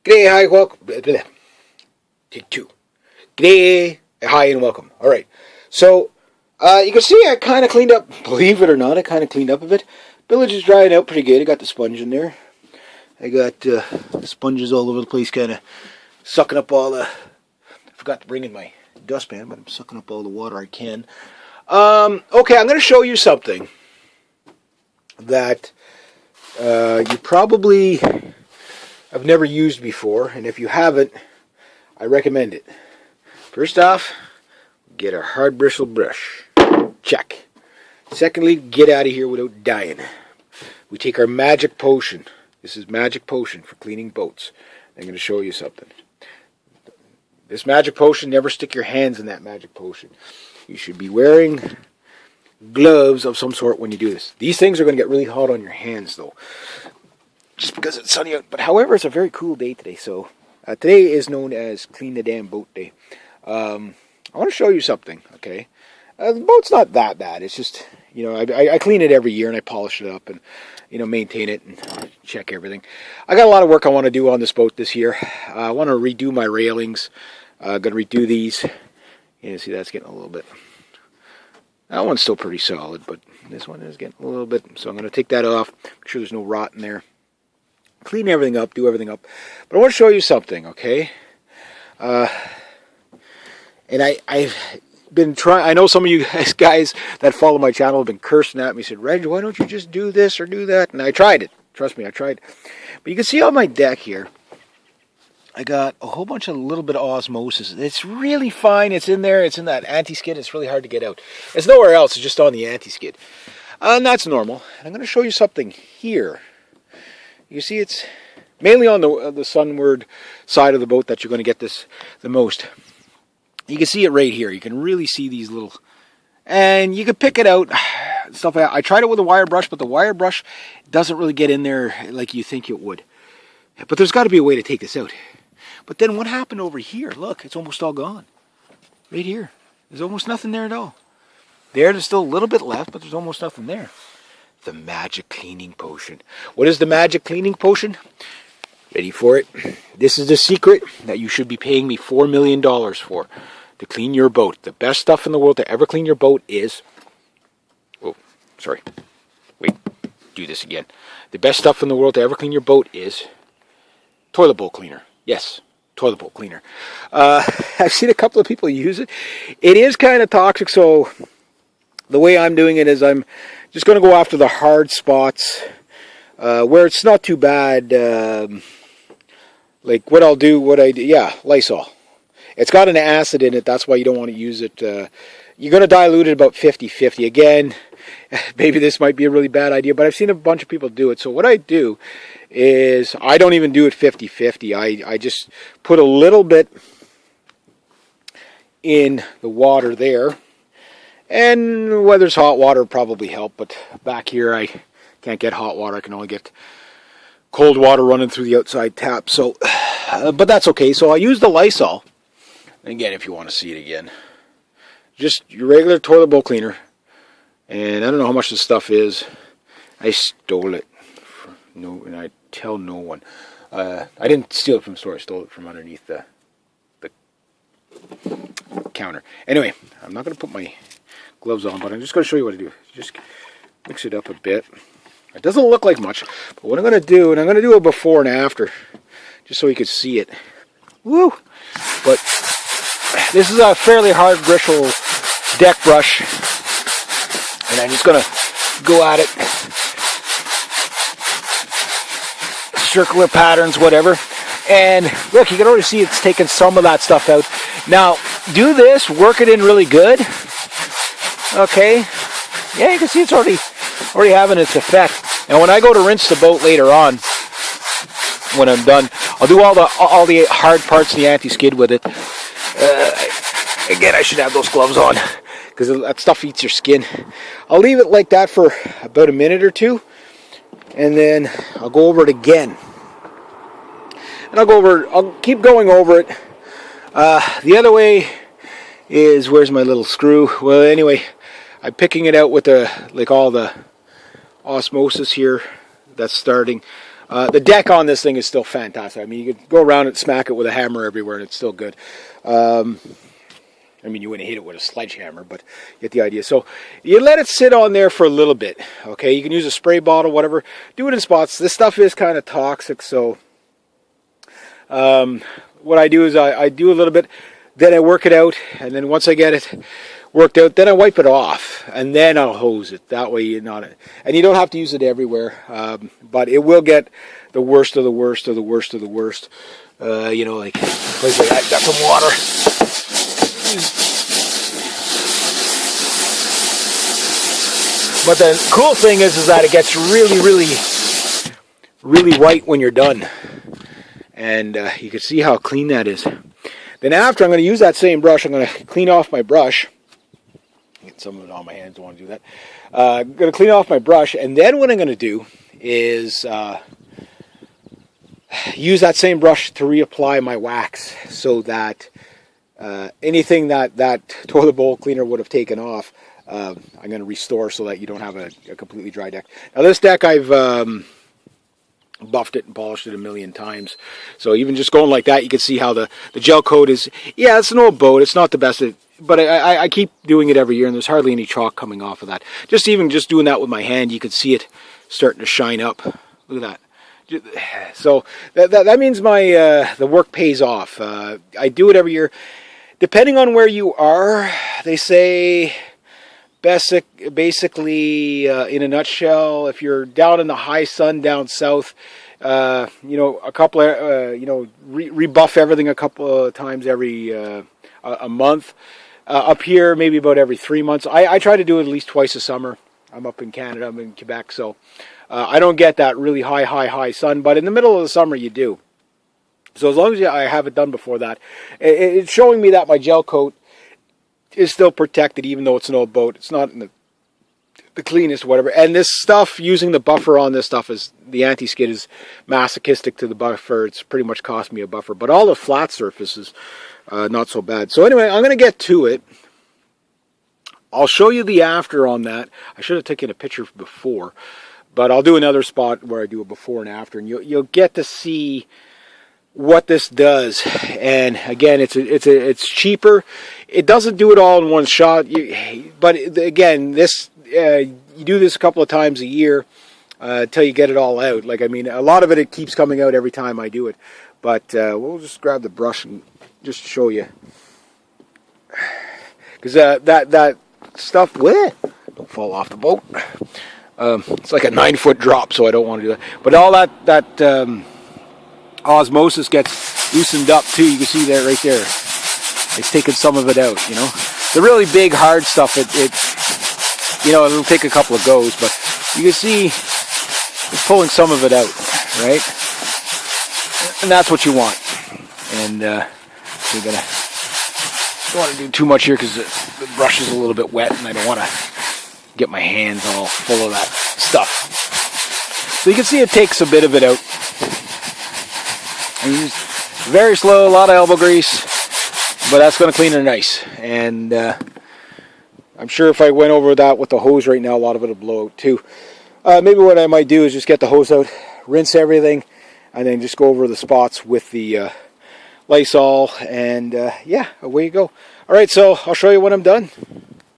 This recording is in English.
G'day, hi, welcome. Take two. G'day, hi, and welcome. All right. So, you can see I kind of cleaned up. Believe it or not, I kind of cleaned up a bit. Village is drying out pretty good. I got the sponge in there. I got sponges all over the place, kind of sucking up all the. I forgot to bring in my dustpan, but I'm sucking up all the water I can. Okay, I'm going to show you something that you probably have never used before, and if you haven't, I recommend it. First off, get a hard bristle brush. Check. Secondly, get out of here without dying. We take our magic potion. This is magic potion for cleaning boats. I'm going to show you something. This magic potion, never stick your hands in that magic potion. You should be wearing gloves of some sort when you do this. These things are going to get really hot on your hands, though, just because it's sunny out. But however, it's a very cool day today. So today is known as Clean the Damn Boat Day. I want to show you something, okay? The boat's not that bad. It's just, you know, I clean it every year and I polish it up and, you know, maintain it and check everything. I got a lot of work I want to do on this boat this year. I want to redo my railings. Going to redo these. You see, that's getting a little bit. That one's still pretty solid, but this one is getting a little bit. So I'm going to take that off. Make sure there's no rot in there. Clean everything up, do everything up. But I want to show you something, okay? And I've been trying. I know some of you guys that follow my channel have been cursing at me. Said, Reg, why don't you just do this or do that? And I tried it. Trust me, I tried. But you can see on my deck here, I got a whole bunch of little bit of osmosis. It's really fine. It's in there. It's in that anti-skid. It's really hard to get out. It's nowhere else. It's just on the anti-skid. And that's normal. And I'm going to show you something here. You see, it's mainly on the sunward side of the boat that you're going to get this the most. You can see it right here. You can really see these little, and you can pick it out. Stuff. I tried it with a wire brush, but the wire brush doesn't really get in there like you think it would. But there's got to be a way to take this out. But then what happened over here? Look, it's almost all gone. Right here. There's almost nothing there at all. There's still a little bit left, but there's almost nothing there. The magic cleaning potion. What is the magic cleaning potion? Ready for it? This is the secret that you should be paying me $4 million for to clean your boat. The best stuff in the world to ever clean your boat is... Oh, sorry. Wait, do this again. The best stuff in the world to ever clean your boat is toilet bowl cleaner. Yes, toilet bowl cleaner. I've seen a couple of people use it. It is kind of toxic, so the way I'm doing it is I'm just going to go after the hard spots where it's not too bad. Like what I do, yeah, Lysol. It's got an acid in it, that's why you don't want to use it. You're going to dilute it about 50-50. Again, maybe this might be a really bad idea, but I've seen a bunch of people do it. So what I do is I don't even do it 50-50. I just put a little bit in the water there. And whether it's hot water probably help, but back here I can't get hot water. I can only get cold water running through the outside tap. So, but that's okay. So I use the Lysol. Again, if you want to see it again, just your regular toilet bowl cleaner. And I don't know how much this stuff is. I stole it. And I tell no one. I didn't steal it from the store. I stole it from underneath the counter. Anyway, I'm not going to put my gloves on, but I'm just going to show you what to do. Just mix it up a bit. It doesn't look like much, but what I'm going to do, and I'm going to do a before and after, just so you can see it. Woo! But this is a fairly hard bristle deck brush, and I'm just going to go at it. Circular patterns, whatever. And look, you can already see it's taken some of that stuff out. Now, do this, work it in really good. Okay, yeah, you can see it's already having its effect. And when I go to rinse the boat later on, when I'm done, I'll do all the hard parts of the anti-skid with it. Again, I should have those gloves on because that stuff eats your skin. I'll leave it like that for about a minute or two, and then I'll go over it again. And I'll keep going over it. The other way is, where's my little screw? Well, anyway, I'm picking it out with all the osmosis here that's starting. The deck on this thing is still fantastic. I mean, you could go around and smack it with a hammer everywhere, and it's still good. I mean, you wouldn't hit it with a sledgehammer, but you get the idea. So you let it sit on there for a little bit, okay? You can use a spray bottle, whatever. Do it in spots. This stuff is kind of toxic, so what I do is I do a little bit, then I work it out, and then once I get it worked out, then I wipe it off, and then I'll hose it. That way you're not... And you don't have to use it everywhere, but it will get the worst of the worst of the worst of the worst. You know, like place like that, got some water. But the cool thing is that it gets really, really, really white when you're done. And you can see how clean that is. Then after, I'm going to use that same brush. I'm going to clean off my brush. Get some of it on my hands, don't want to do that. I'm going to clean off my brush. And then what I'm going to do is use that same brush to reapply my wax, so that anything that toilet bowl cleaner would have taken off, I'm going to restore so that you don't have a completely dry deck. Now this deck, I've buffed it and polished it a million times. So even just going like that, you can see how the gel coat is, yeah, it's an old boat. It's not the best, but I keep doing it every year, and there's hardly any chalk coming off of that. Even just doing that with my hand, you can see it starting to shine up. Look at that. So that means my the work pays off. I do it every year. Depending on where you are, they say basically in a nutshell, if you're down in the high sun down south, you know, a couple of, you know, rebuff everything a couple of times every a month. Up here, maybe about every 3 months. I try to do it at least twice a summer. I'm up in Canada, I'm in Quebec, so I don't get that really high sun, but in the middle of the summer you do. So as long as I have it done before that, it's showing me that my gel coat is still protected, even though it's an old boat. It's not in the cleanest, whatever. And this stuff, using the buffer on this stuff, is the anti-skid is masochistic to the buffer. It's pretty much cost me a buffer. But all the flat surfaces, not so bad. So anyway, I'm going to get to it. I'll show you the after on that. I should have taken a picture before, but I'll do another spot where I do a before and after, and you'll get to see what this does. And again, it's cheaper. It doesn't do it all in one shot. But again, this you do this a couple of times a year until you get it all out. Like, I mean, a lot of it keeps coming out every time I do it. But we'll just grab the brush and just show you, because that stuff, don't fall off the boat. It's like a 9-foot drop, so I don't want to do that. But all that osmosis gets loosened up too. You can see that right there. It's taking some of it out, you know. The really big hard stuff, you know, it'll take a couple of goes, but you can see it's pulling some of it out, right? And that's what you want. And you're gonna don't want to do too much here because the brush is a little bit wet, and I don't want to get my hands all full of that stuff. So you can see it takes a bit of it out. And use very slow, a lot of elbow grease, but that's going to clean her nice. And I'm sure if I went over that with the hose right now, a lot of it will blow out too. Maybe what I might do is just get the hose out, rinse everything, and then just go over the spots with the Lysol, and yeah, away you go. Alright, so I'll show you when I'm done.